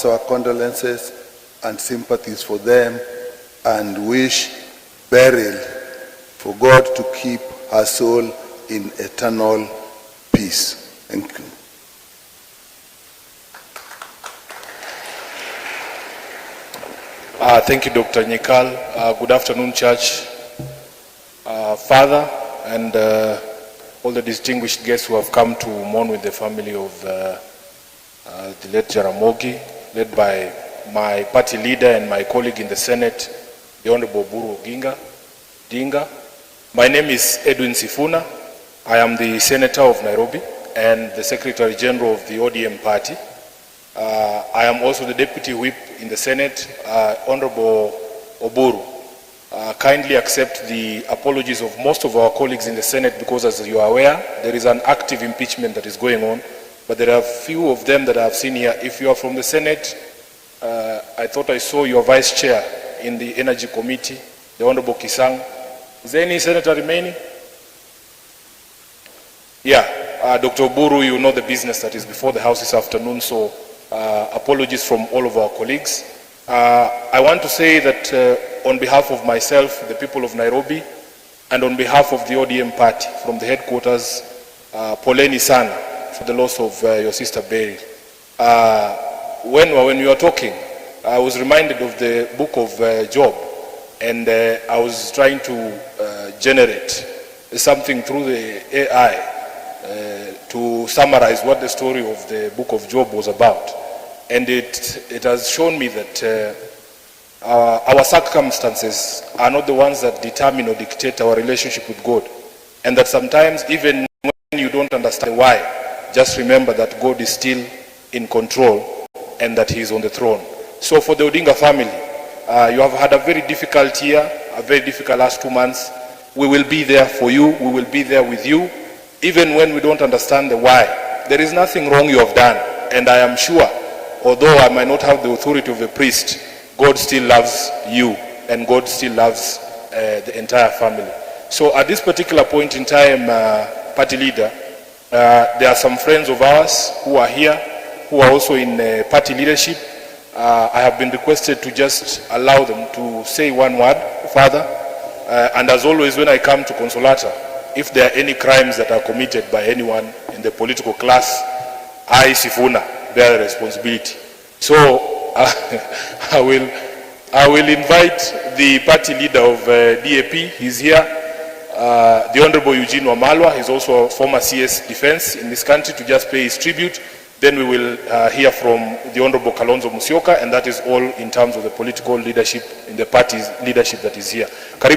our condolences and sympathies for them and wish Beryl for God to keep her soul in eternal peace. Thank you. Thank you, Dr. Nyekal. Good afternoon, Church. Father, and all the distinguished guests who have come to mourn with the family of the late Jaramogi, led by my party leader and my colleague in the Senate, the Honorable Oburu Dinga. My name is Edwin Sifuna. I am the Senator of Nairobi and the Secretary General of the ODM party. I am also the Deputy Whip in the Senate. Honorable Oburu, kindly accept the apologies of most of our colleagues in the Senate, because as you are aware, there is an active impeachment that is going on, but there are few of them that I have seen here. If you are from the Senate, I thought I saw your Vice Chair in the Energy Committee, the Honorable Kisang. Is there any Senator remaining? Yeah, Dr. Oburu, you know the business that is before the House this afternoon, so apologies from all of our colleagues. I want to say that on behalf of myself, the people of Nairobi, and on behalf of the ODM party from the headquarters, poleni sana for the loss of your sister Beryl. When we were talking, I was reminded of the book of Job, and I was trying to generate something through the AI to summarize what the story of the book of Job was about. And it has shown me that our circumstances are not the ones that determine or dictate our relationship with God. And that sometimes, even when you don't understand why, just remember that God is still in control and that He is on the throne. So for the Odinga family, you have had a very difficult year, a very difficult last 2 months. We will be there for you. We will be there with you. Even when we don't understand the why, there is nothing wrong you have done. And I am sure, although I might not have the authority of a priest, God still loves you, and God still loves the entire family. So at this particular point in time, party leader, there are some friends of ours who are here, who are also in party leadership. I have been requested to just allow them to say one word, Father. And as always, when I come to Consolata, if there are any crimes that are committed by anyone in the political class, I, Sifuna, bear the responsibility. So I will invite the party leader of DAP. He's here. The Honorable Eugene Wamalwa, he's also a former CS Defense in this country, to just pay his tribute. Then we will hear from the Honorable Kalonzo Musyoka, and that is all in terms of the political leadership in the party's leadership that is here. Karibu.